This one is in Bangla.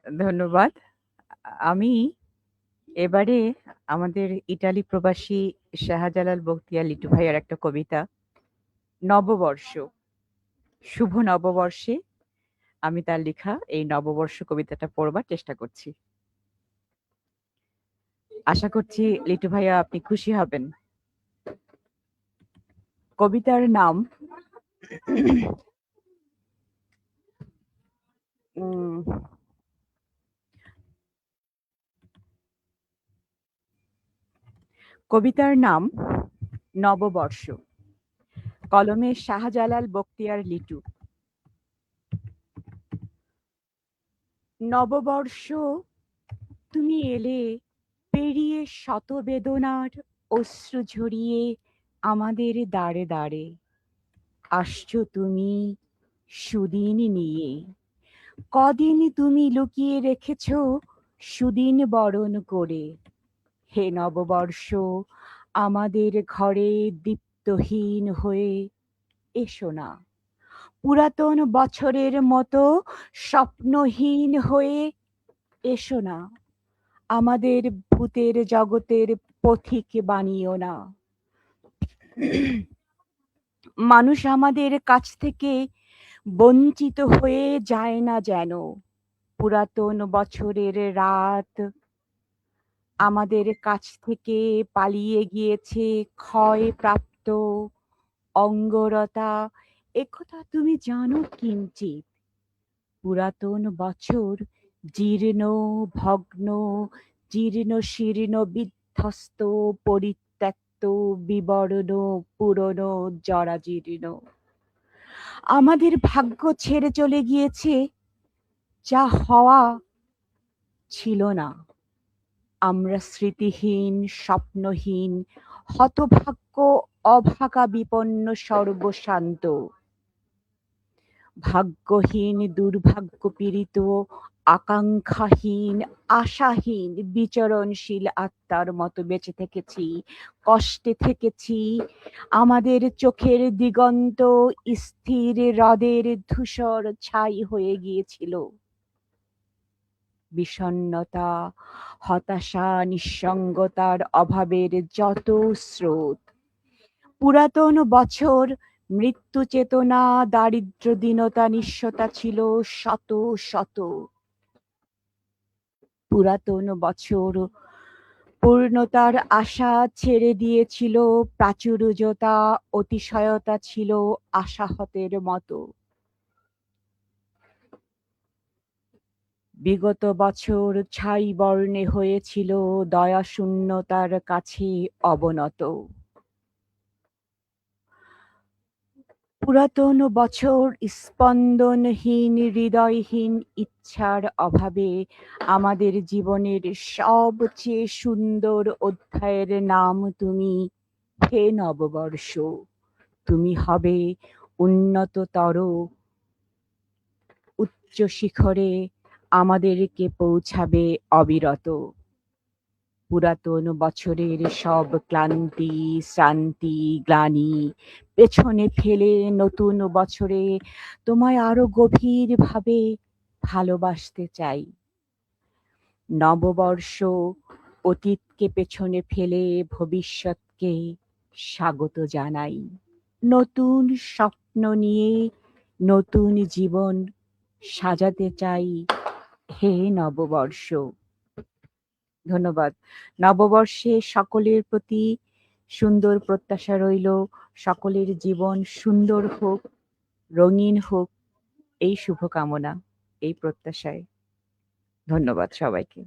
ধন্যবাদ। আমি এবারে আমাদের ইটালি প্রবাসী শাহজালাল বখতিয়ার লিটু ভাইয়ার একটা কবিতা, নববর্ষ। শুভ নববর্ষে আমি তার লেখা এই নববর্ষ কবিতাটা পড়বার চেষ্টা করছি। আশা করছি লিটু ভাইয়া আপনি খুশি হবেন। কবিতার নাম উম, কবিতার নাম নববর্ষ। কলমে শাহজালাল বখতিয়ার লিটু। নববর্ষ তুমি এলে পেরিয়ে শত বেদনার অশ্রু ঝরিয়ে আমাদের দ্বারে দ্বারে। আসছো তুমি সুদিন নিয়ে, কদিন তুমি লুকিয়ে রেখেছ সুদিন বরণ করে। হে নববর্ষ আমাদের ঘরে দীপ্তহীন হয়ে এসো না, পুরাতন বছরের মতো স্বপ্নহীন হয়ে এসো না, আমাদের ভূতের জগতের পথিক বানিও না। মানুষ আমাদের কাছ থেকে বঞ্চিত হয়ে যায় না যেন। পুরাতন বছরের রাত আমাদের কাছ থেকে পালিয়ে গিয়েছে ক্ষয় প্রাপ্ত অঙ্গরতা, একথা তুমি জানো কিঞ্চিত। পুরাতন বছর জীর্ণ ভগ্ন জীর্ণ শীর্ণ বিধ্বস্ত পরিত্যক্ত বিবর্ণ পুরনো জরাজীর্ণ। আমাদের ভাগ্য ছেড়ে চলে গিয়েছে যা হওয়া ছিল না। আমরা স্মৃতিহীন স্বপ্নহীন হতভাগ্য অভাগা বিপন্ন সর্বশান্ত ভাগ্যহীন দুর্ভাগ্য পীড়িত আকাঙ্ক্ষাহীন আশাহীন বিচরণশীল আত্মার মতো বেঁচে থেকেছি, কষ্টে থেকেছি। আমাদের চোখের দিগন্ত স্থির হ্রদের ধূসর ছাই হয়ে গিয়েছিল। বিষণ্ণতা হতাশা নিঃসঙ্গতার অভাবের যত স্রোত, পুরাতন বছর মৃত্যু চেতনা দারিদ্র দীনতা নিঃস্বতা ছিল শত শত। পুরাতন বছর পূর্ণতার আশা ছেড়ে দিয়েছিল প্রাচুর্যতা, অতিশয়তা ছিল আশাহতের মতো। বিগত বছর ছাই বর্ণে হয়েছিল দয়াশূন্যতার কাছে অবনত। পুরাতন বছর স্পন্দনহীন হৃদয়হীন ইচ্ছার অভাবে আমাদের জীবনের সবচেয়ে সুন্দর অধ্যায়ের নাম তুমি। হে নববর্ষ তুমি হবে উন্নততর উচ্চ শিখরে আমাদেরকে পৌঁছাবে অবিরত। পুরাতন বছরের সব ক্লান্তি শ্রান্তি গ্লানি পেছনে ফেলে নতুন বছরে তোমায় আরো গভীর ভাবে ভালোবাসতে চাই। নববর্ষ অতীতকে পেছনে ফেলে ভবিষ্যৎকে স্বাগত জানাই। নতুন স্বপ্ন নিয়ে নতুন জীবন সাজাতে চাই। হে নববর্ষ। ধন্যবাদ। নববর্ষে সকলের প্রতি সুন্দর প্রত্যাশা রইল, সকলের জীবন সুন্দর হোক, রঙিন হোক, এই শুভকামনা, এই প্রত্যাশায়। ধন্যবাদ সবাইকে।